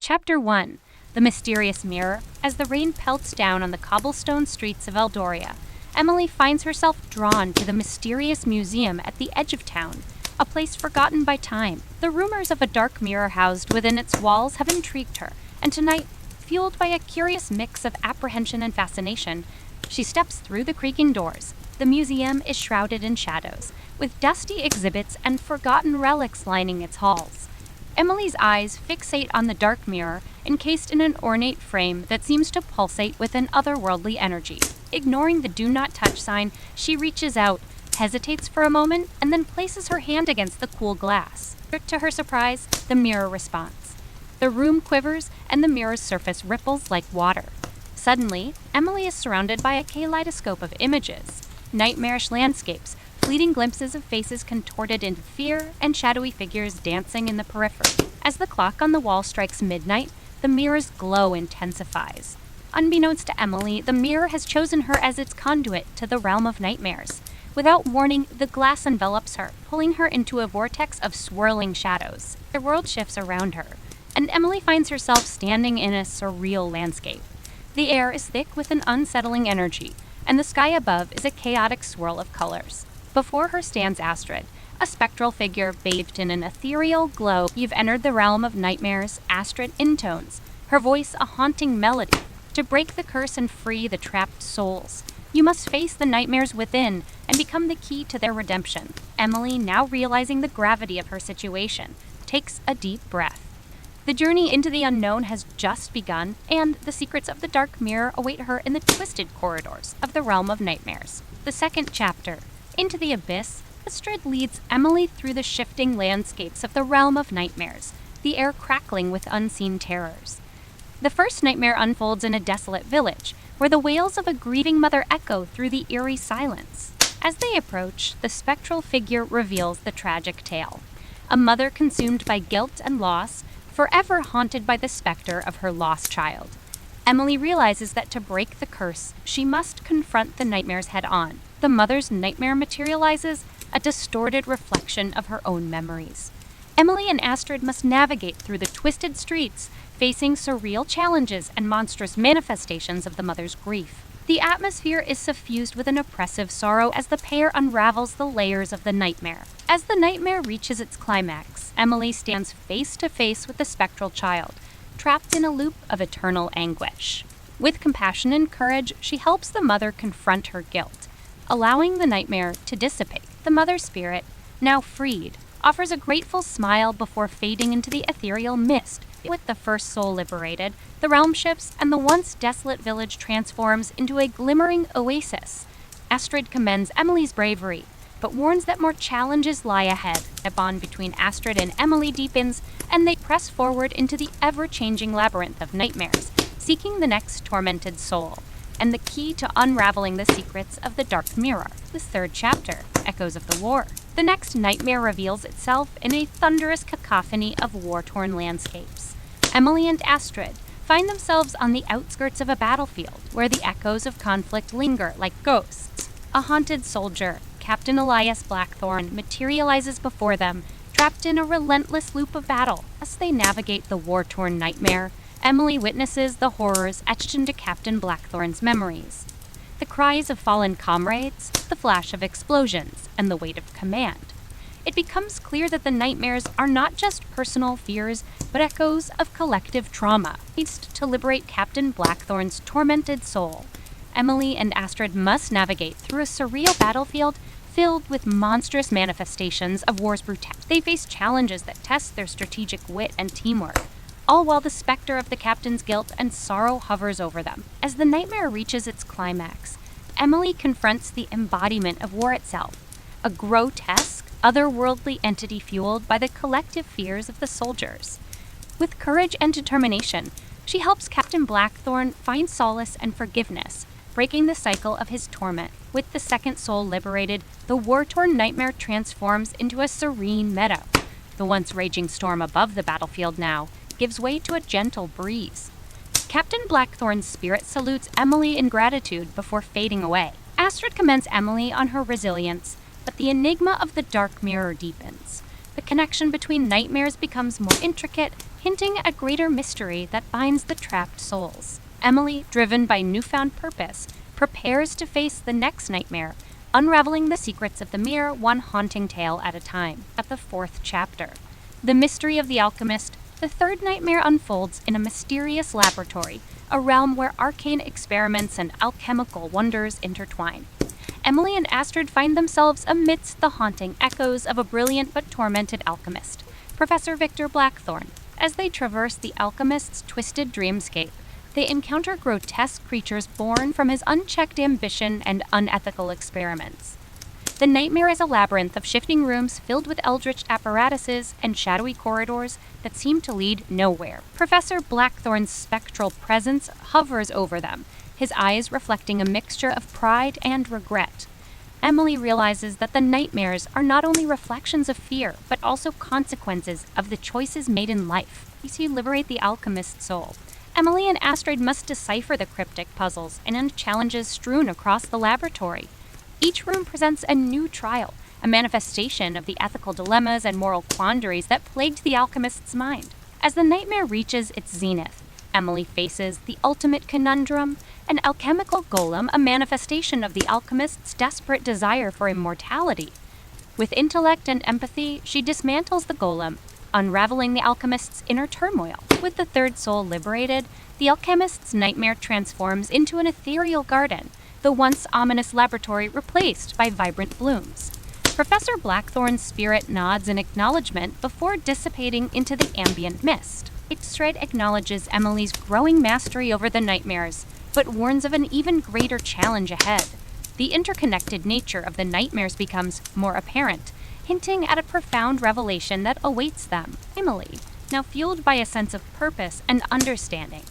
Chapter 1. The Mysterious Mirror. As the rain pelts down on the cobblestone streets of Eldoria, Emily finds herself drawn to the mysterious museum at the edge of town, a place forgotten by time. The rumors of a dark mirror housed within its walls have intrigued her, and tonight, fueled by a curious mix of apprehension and fascination, she steps through the creaking doors. The museum is shrouded in shadows, with dusty exhibits and forgotten relics lining its halls. Emily's eyes fixate on the dark mirror, encased in an ornate frame that seems to pulsate with an otherworldly energy. Ignoring the do not touch sign, she reaches out, hesitates for a moment, and then places her hand against the cool glass. To her surprise, the mirror responds. The room quivers, and the mirror's surface ripples like water. Suddenly, Emily is surrounded by a kaleidoscope of images, nightmarish landscapes, fleeting glimpses of faces contorted into fear, and shadowy figures dancing in the periphery. As the clock on the wall strikes midnight, the mirror's glow intensifies. Unbeknownst to Emily, the mirror has chosen her as its conduit to the realm of nightmares. Without warning, the glass envelops her, pulling her into a vortex of swirling shadows. The world shifts around her, and Emily finds herself standing in a surreal landscape. The air is thick with an unsettling energy, and the sky above is a chaotic swirl of colors. Before her stands Astrid, a spectral figure bathed in an ethereal glow. You've entered the realm of nightmares, Astrid intones, her voice a haunting melody. To break the curse and free the trapped souls, you must face the nightmares within and become the key to their redemption. Emily, now realizing the gravity of her situation, takes a deep breath. The journey into the unknown has just begun, and the secrets of the dark mirror await her in the twisted corridors of the realm of nightmares. The second chapter, Into the Abyss, Astrid leads Emily through the shifting landscapes of the realm of nightmares, the air crackling with unseen terrors. The first nightmare unfolds in a desolate village, where the wails of a grieving mother echo through the eerie silence. As they approach, the spectral figure reveals the tragic tale. A mother consumed by guilt and loss, forever haunted by the specter of her lost child. Emily realizes that to break the curse, she must confront the nightmares head-on. The mother's nightmare materializes, a distorted reflection of her own memories. Emily and Astrid must navigate through the twisted streets, facing surreal challenges and monstrous manifestations of the mother's grief. The atmosphere is suffused with an oppressive sorrow as the pair unravels the layers of the nightmare. As the nightmare reaches its climax, Emily stands face to face with the spectral child, trapped in a loop of eternal anguish. With compassion and courage, she helps the mother confront her guilt, allowing the nightmare to dissipate. The mother's spirit, now freed, offers a grateful smile before fading into the ethereal mist. With the first soul liberated, the realm shifts and the once desolate village transforms into a glimmering oasis. Astrid commends Emily's bravery, but warns that more challenges lie ahead. A bond between Astrid and Emily deepens, and they press forward into the ever-changing labyrinth of nightmares, seeking the next tormented soul, and the key to unraveling the secrets of the dark mirror. The third chapter, Echoes of the War. The next nightmare reveals itself in a thunderous cacophony of war-torn landscapes. Emily and Astrid find themselves on the outskirts of a battlefield where the echoes of conflict linger like ghosts. A haunted soldier, Captain Elias Blackthorne, materializes before them, trapped in a relentless loop of battle. As they navigate the war-torn nightmare, Emily witnesses the horrors etched into Captain Blackthorne's memories. The cries of fallen comrades, the flash of explosions, and the weight of command. It becomes clear that the nightmares are not just personal fears, but echoes of collective trauma. To liberate Captain Blackthorne's tormented soul, Emily and Astrid must navigate through a surreal battlefield filled with monstrous manifestations of war's brutality. They face challenges that test their strategic wit and teamwork, all while the specter of the captain's guilt and sorrow hovers over them. As the nightmare reaches its climax, Emily confronts the embodiment of war itself, a grotesque, otherworldly entity fueled by the collective fears of the soldiers. With courage and determination, she helps Captain Blackthorne find solace and forgiveness, breaking the cycle of his torment. With the second soul liberated, the war-torn nightmare transforms into a serene meadow. The once raging storm above the battlefield now gives way to a gentle breeze. Captain Blackthorne's spirit salutes Emily in gratitude before fading away. Astrid commends Emily on her resilience, but the enigma of the dark mirror deepens. The connection between nightmares becomes more intricate, hinting at a greater mystery that binds the trapped souls. Emily, driven by newfound purpose, prepares to face the next nightmare, unraveling the secrets of the mirror one haunting tale at a time. At the 4th chapter, The Mystery of the Alchemist, the third nightmare unfolds in a mysterious laboratory, a realm where arcane experiments and alchemical wonders intertwine. Emily and Astrid find themselves amidst the haunting echoes of a brilliant but tormented alchemist, Professor Victor Blackthorne. As they traverse the alchemist's twisted dreamscape, they encounter grotesque creatures born from his unchecked ambition and unethical experiments. The nightmare is a labyrinth of shifting rooms filled with eldritch apparatuses and shadowy corridors that seem to lead nowhere. Professor Blackthorne's spectral presence hovers over them, his eyes reflecting a mixture of pride and regret. Emily realizes that the nightmares are not only reflections of fear, but also consequences of the choices made in life. To liberate the alchemist's soul, Emily and Astrid must decipher the cryptic puzzles and challenges strewn across the laboratory. Each room presents a new trial, a manifestation of the ethical dilemmas and moral quandaries that plagued the alchemist's mind. As the nightmare reaches its zenith, Emily faces the ultimate conundrum, an alchemical golem, a manifestation of the alchemist's desperate desire for immortality. With intellect and empathy, she dismantles the golem, unraveling the alchemist's inner turmoil. With the third soul liberated, the alchemist's nightmare transforms into an ethereal garden, the once ominous laboratory replaced by vibrant blooms. Professor Blackthorne's spirit nods in acknowledgement before dissipating into the ambient mist. Astrid acknowledges Emily's growing mastery over the nightmares, but warns of an even greater challenge ahead. The interconnected nature of the nightmares becomes more apparent, hinting at a profound revelation that awaits them. Emily, now fueled by a sense of purpose and understanding,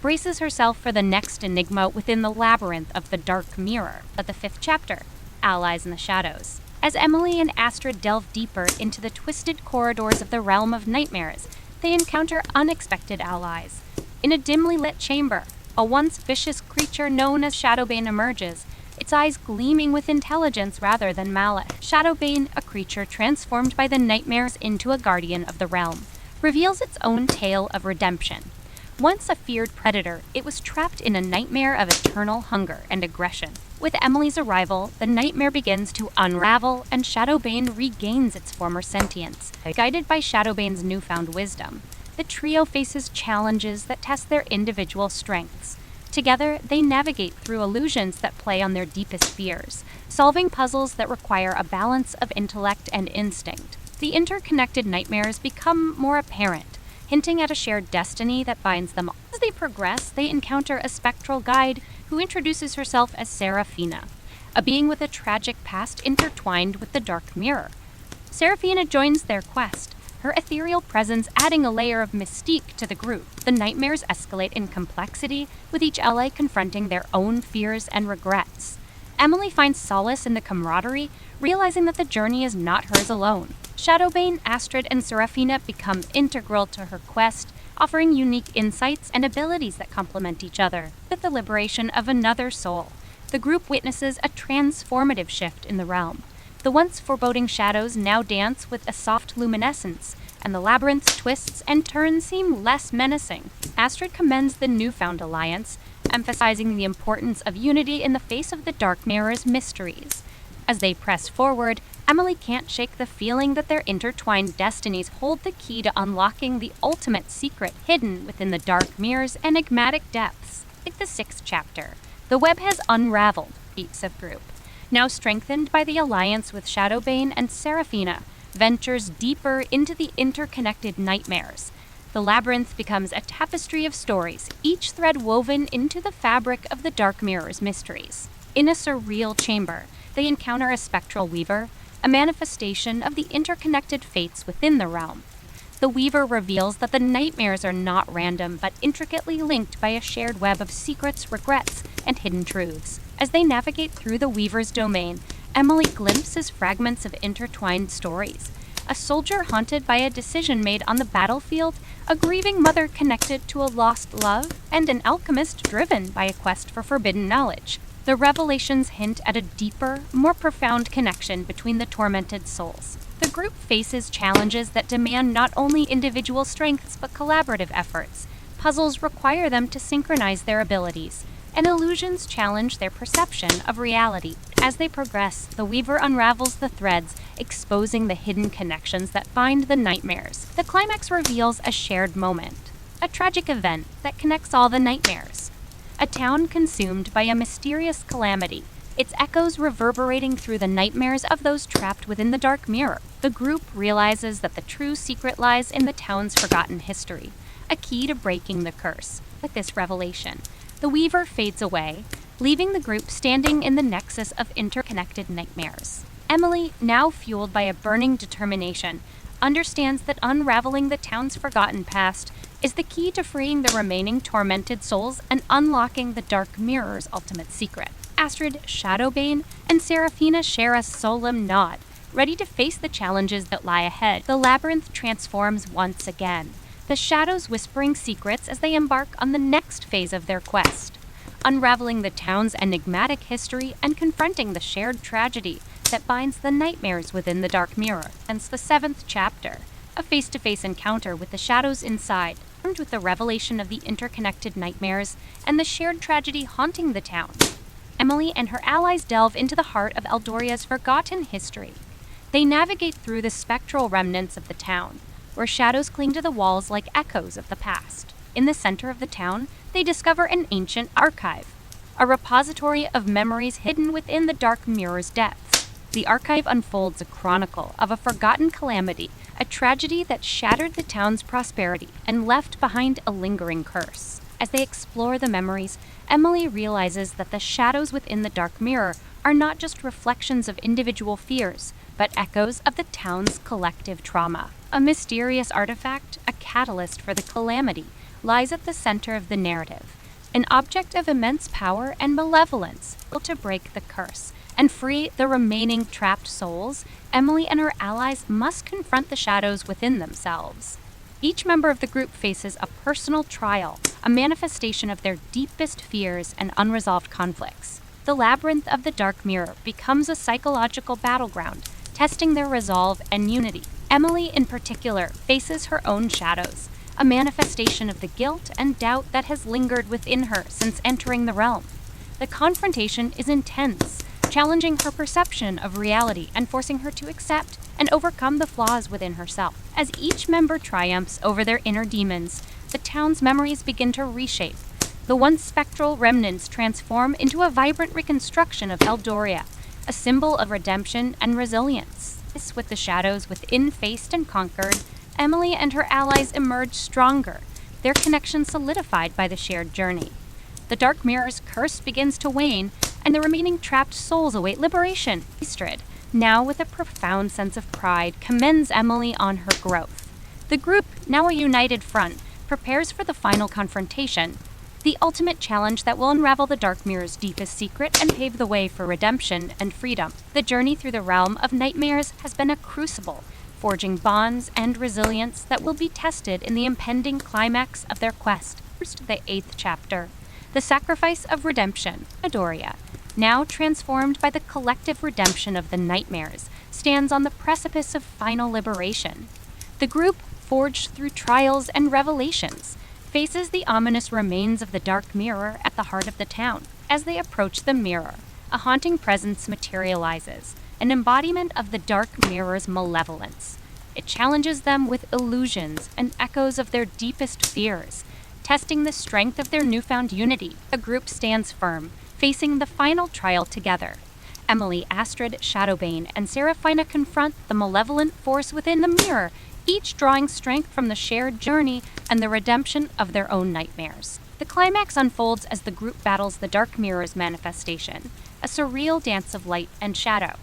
braces herself for the next enigma within the labyrinth of the dark mirror. At the 5th chapter, Allies in the Shadows. As Emily and Astrid delve deeper into the twisted corridors of the realm of nightmares, they encounter unexpected allies. In a dimly lit chamber, a once vicious creature known as Shadowbane emerges, its eyes gleaming with intelligence rather than malice. Shadowbane, a creature transformed by the nightmares into a guardian of the realm, reveals its own tale of redemption. Once a feared predator, it was trapped in a nightmare of eternal hunger and aggression. With Emily's arrival, the nightmare begins to unravel, and Shadowbane regains its former sentience. Guided by Shadowbane's newfound wisdom, the trio faces challenges that test their individual strengths. Together, they navigate through illusions that play on their deepest fears, solving puzzles that require a balance of intellect and instinct. The interconnected nightmares become more apparent, hinting at a shared destiny that binds them all. As they progress, they encounter a spectral guide who introduces herself as Seraphina, a being with a tragic past intertwined with the dark mirror. Seraphina joins their quest, her ethereal presence adding a layer of mystique to the group. The nightmares escalate in complexity, with each ally confronting their own fears and regrets. Emily finds solace in the camaraderie, realizing that the journey is not hers alone. Shadowbane, Astrid, and Seraphina become integral to her quest, offering unique insights and abilities that complement each other. With the liberation of another soul, the group witnesses a transformative shift in the realm. The once foreboding shadows now dance with a soft luminescence, and the labyrinth's twists and turns seem less menacing. Astrid commends the newfound alliance, emphasizing the importance of unity in the face of the dark mirror's mysteries. As they press forward, Emily can't shake the feeling that their intertwined destinies hold the key to unlocking the ultimate secret hidden within the dark mirror's enigmatic depths. Like the 6th chapter, the web has unraveled, beats of group. Now strengthened by the alliance with Shadowbane and Seraphina, ventures deeper into the interconnected nightmares. The labyrinth becomes a tapestry of stories, each thread woven into the fabric of the dark mirror's mysteries. In a surreal chamber, they encounter a spectral weaver, a manifestation of the interconnected fates within the realm. The weaver reveals that the nightmares are not random, but intricately linked by a shared web of secrets, regrets, and hidden truths. As they navigate through the weaver's domain, Emily glimpses fragments of intertwined stories. A soldier haunted by a decision made on the battlefield, a grieving mother connected to a lost love, and an alchemist driven by a quest for forbidden knowledge. The revelations hint at a deeper, more profound connection between the tormented souls. The group faces challenges that demand not only individual strengths but collaborative efforts. Puzzles require them to synchronize their abilities, and illusions challenge their perception of reality. As they progress, the Weaver unravels the threads, exposing the hidden connections that bind the nightmares. The climax reveals a shared moment, a tragic event that connects all the nightmares. A town consumed by a mysterious calamity, its echoes reverberating through the nightmares of those trapped within the dark mirror. The group realizes that the true secret lies in the town's forgotten history, a key to breaking the curse. With this revelation, the Weaver fades away, leaving the group standing in the nexus of interconnected nightmares. Emily, now fueled by a burning determination, understands that unraveling the town's forgotten past is the key to freeing the remaining tormented souls and unlocking the Dark Mirror's ultimate secret. Astrid, Shadowbane, and Seraphina share a solemn nod, ready to face the challenges that lie ahead. The labyrinth transforms once again, the shadows whispering secrets as they embark on the next phase of their quest, unraveling the town's enigmatic history and confronting the shared tragedy that binds the nightmares within the Dark Mirror. Hence the 7th chapter, a face-to-face encounter with the shadows inside, armed with the revelation of the interconnected nightmares and the shared tragedy haunting the town. Emily and her allies delve into the heart of Eldoria's forgotten history. They navigate through the spectral remnants of the town, where shadows cling to the walls like echoes of the past. In the center of the town, they discover an ancient archive, a repository of memories hidden within the Dark Mirror's depths. The archive unfolds a chronicle of a forgotten calamity, a tragedy that shattered the town's prosperity and left behind a lingering curse. As they explore the memories, Emily realizes that the shadows within the Dark Mirror are not just reflections of individual fears, but echoes of the town's collective trauma. A mysterious artifact, a catalyst for the calamity, lies at the center of the narrative, an object of immense power and malevolence, able to break the curse and free the remaining trapped souls. Emily and her allies must confront the shadows within themselves. Each member of the group faces a personal trial, a manifestation of their deepest fears and unresolved conflicts. The labyrinth of the Dark Mirror becomes a psychological battleground, testing their resolve and unity. Emily, in particular, faces her own shadows, a manifestation of the guilt and doubt that has lingered within her since entering the realm. The confrontation is intense, challenging her perception of reality and forcing her to accept and overcome the flaws within herself. As each member triumphs over their inner demons, the town's memories begin to reshape. The once spectral remnants transform into a vibrant reconstruction of Eldoria, a symbol of redemption and resilience. With the shadows within faced and conquered, Emily and her allies emerge stronger, their connection solidified by the shared journey. The Dark Mirror's curse begins to wane, and the remaining trapped souls await liberation. Astrid, now with a profound sense of pride, commends Emily on her growth. The group, now a united front, prepares for the final confrontation, the ultimate challenge that will unravel the Dark Mirror's deepest secret and pave the way for redemption and freedom. The journey through the realm of nightmares has been a crucible, forging bonds and resilience that will be tested in the impending climax of their quest. First, the 8th chapter, the sacrifice of redemption. Edoria, now transformed by the collective redemption of the nightmares, stands on the precipice of final liberation. The group, forged through trials and revelations, faces the ominous remains of the Dark Mirror at the heart of the town. As they approach the mirror, a haunting presence materializes, an embodiment of the Dark Mirror's malevolence. It challenges them with illusions and echoes of their deepest fears, testing the strength of their newfound unity. The group stands firm, facing the final trial together. Emily, Astrid, Shadowbane, and Seraphina confront the malevolent force within the mirror, each drawing strength from the shared journey and the redemption of their own nightmares. The climax unfolds as the group battles the Dark Mirror's manifestation, a surreal dance of light and shadow.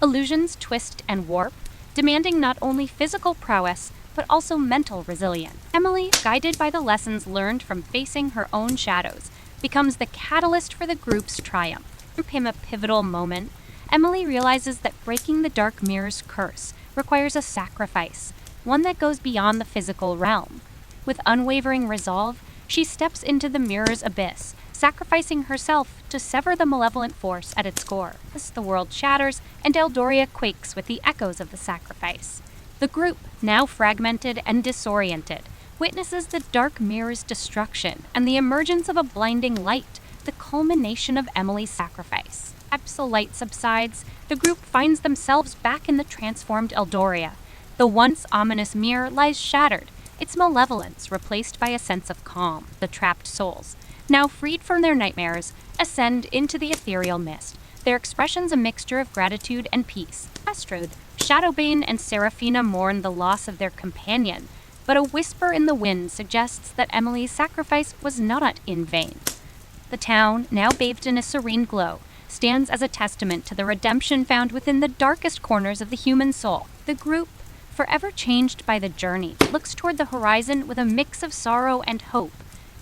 Illusions twist and warp, demanding not only physical prowess, but also mental resilience. Emily, guided by the lessons learned from facing her own shadows, becomes the catalyst for the group's triumph. In a pivotal moment, Emily realizes that breaking the Dark Mirror's curse requires a sacrifice, one that goes beyond the physical realm. With unwavering resolve, she steps into the mirror's abyss, sacrificing herself to sever the malevolent force at its core. As the world shatters, and Eldoria quakes with the echoes of the sacrifice. The group, now fragmented and disoriented, witnesses the dark mirror's destruction and the emergence of a blinding light, the culmination of Emily's sacrifice. As the light subsides, the group finds themselves back in the transformed Eldoria. The once ominous mirror lies shattered, its malevolence replaced by a sense of calm. The trapped souls, now freed from their nightmares, ascend into the ethereal mist, their expressions a mixture of gratitude and peace. Astrid, Shadowbane, and Seraphina mourn the loss of their companion, but a whisper in the wind suggests that Emily's sacrifice was not in vain. The town, now bathed in a serene glow, stands as a testament to the redemption found within the darkest corners of the human soul. The group, forever changed by the journey, looks toward the horizon with a mix of sorrow and hope.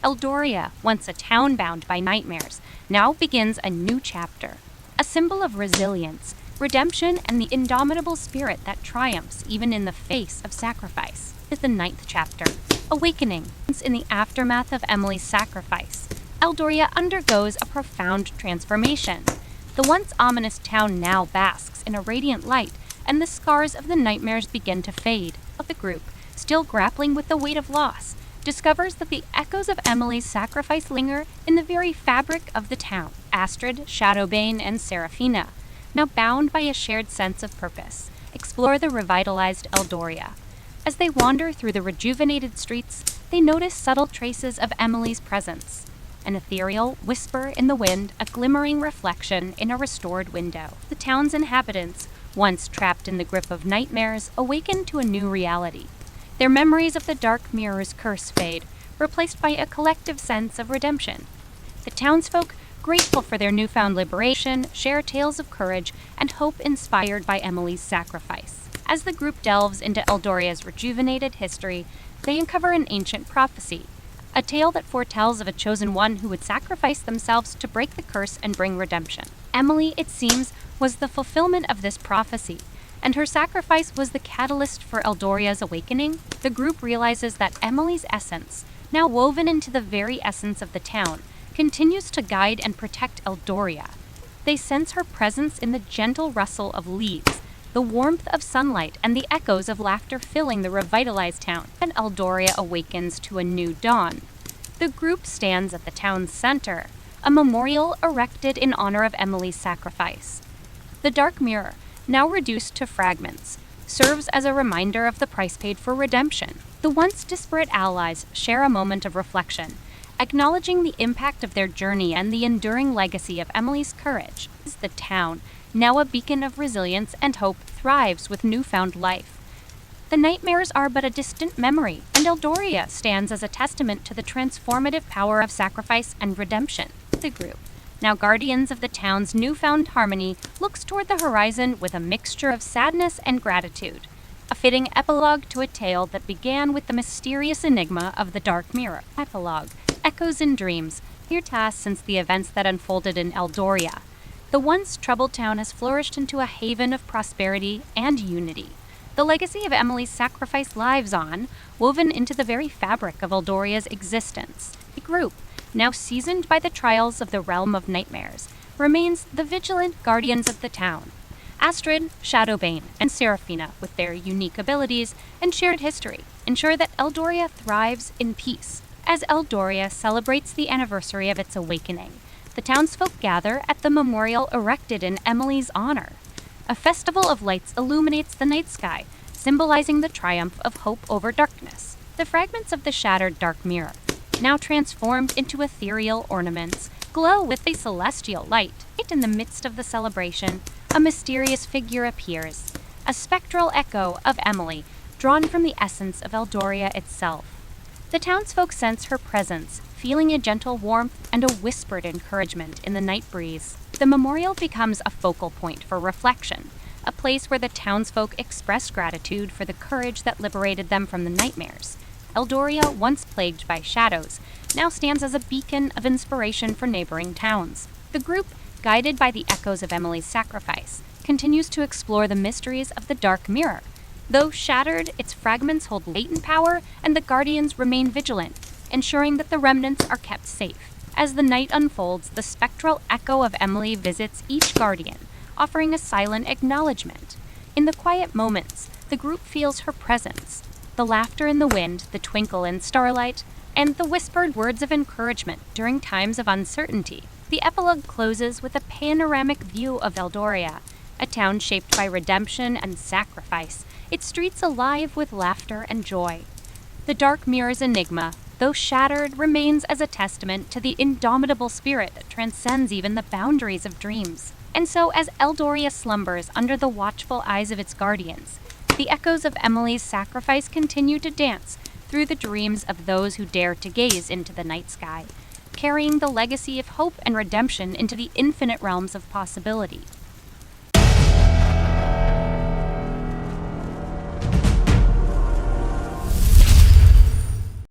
Eldoria, once a town bound by nightmares, now begins a new chapter, a symbol of resilience, redemption, and the indomitable spirit that triumphs even in the face of sacrifice. Is the 9th chapter, Awakening. In the aftermath of Emily's sacrifice, Eldoria undergoes a profound transformation. The once ominous town now basks in a radiant light, and the scars of the nightmares begin to fade. But the group, still grappling with the weight of loss, discovers that the echoes of Emily's sacrifice linger in the very fabric of the town. Astrid, Shadowbane, and Seraphina, now bound by a shared sense of purpose, explore the revitalized Eldoria. As they wander through the rejuvenated streets, they notice subtle traces of Emily's presence. An ethereal whisper in the wind, a glimmering reflection in a restored window. The town's inhabitants, once trapped in the grip of nightmares, awaken to a new reality. Their memories of the dark mirror's curse fade, replaced by a collective sense of redemption. The townsfolk, grateful for their newfound liberation, share tales of courage and hope inspired by Emily's sacrifice. As the group delves into Eldoria's rejuvenated history, they uncover an ancient prophecy, a tale that foretells of a chosen one who would sacrifice themselves to break the curse and bring redemption. Emily, it seems, was the fulfillment of this prophecy, and her sacrifice was the catalyst for Eldoria's awakening. The group realizes that Emily's essence, now woven into the very essence of the town, continues to guide and protect Eldoria. They sense her presence in the gentle rustle of leaves, the warmth of sunlight, and the echoes of laughter filling the revitalized town. And Eldoria awakens to a new dawn. The group stands at the town's center, a memorial erected in honor of Emily's sacrifice. The dark mirror, now reduced to fragments, serves as a reminder of the price paid for redemption. The once disparate allies share a moment of reflection, acknowledging the impact of their journey and the enduring legacy of Emily's courage. The town, now a beacon of resilience and hope, thrives with newfound life. The nightmares are but a distant memory, and Eldoria stands as a testament to the transformative power of sacrifice and redemption. The group, now guardians of the town's newfound harmony, looks toward the horizon with a mixture of sadness and gratitude, a fitting epilogue to a tale that began with the mysterious enigma of the dark mirror. Epilogue, echoes in dreams, here tasks since the events that unfolded in Eldoria. The once troubled town has flourished into a haven of prosperity and unity. The legacy of Emily's sacrifice lives on, woven into the very fabric of Eldoria's existence. The group, now seasoned by the trials of the realm of nightmares, remains the vigilant guardians of the town. Astrid, Shadowbane, and Seraphina, with their unique abilities and shared history, ensure that Eldoria thrives in peace. As Eldoria celebrates the anniversary of its awakening, the townsfolk gather at the memorial erected in Emily's honor. A festival of lights illuminates the night sky, symbolizing the triumph of hope over darkness. The fragments of the shattered dark mirror, now transformed into ethereal ornaments, glow with a celestial light. In the midst of the celebration, a mysterious figure appears, a spectral echo of Emily, drawn from the essence of Eldoria itself. The townsfolk sense her presence, feeling a gentle warmth and a whispered encouragement in the night breeze. The memorial becomes a focal point for reflection, a place where the townsfolk express gratitude for the courage that liberated them from the nightmares. Eldoria, once plagued by shadows, now stands as a beacon of inspiration for neighboring towns. The group, guided by the echoes of Emily's sacrifice, continues to explore the mysteries of the dark mirror. Though shattered, its fragments hold latent power, and the guardians remain vigilant, ensuring that the remnants are kept safe. As the night unfolds, the spectral echo of Emily visits each guardian, offering a silent acknowledgement. In the quiet moments, the group feels her presence. The laughter in the wind, the twinkle in starlight, and the whispered words of encouragement during times of uncertainty. The epilogue closes with a panoramic view of Eldoria, a town shaped by redemption and sacrifice, its streets alive with laughter and joy. The dark mirror's enigma, though shattered, remains as a testament to the indomitable spirit that transcends even the boundaries of dreams. And so, as Eldoria slumbers under the watchful eyes of its guardians, the echoes of Emily's sacrifice continue to dance through the dreams of those who dare to gaze into the night sky, carrying the legacy of hope and redemption into the infinite realms of possibility.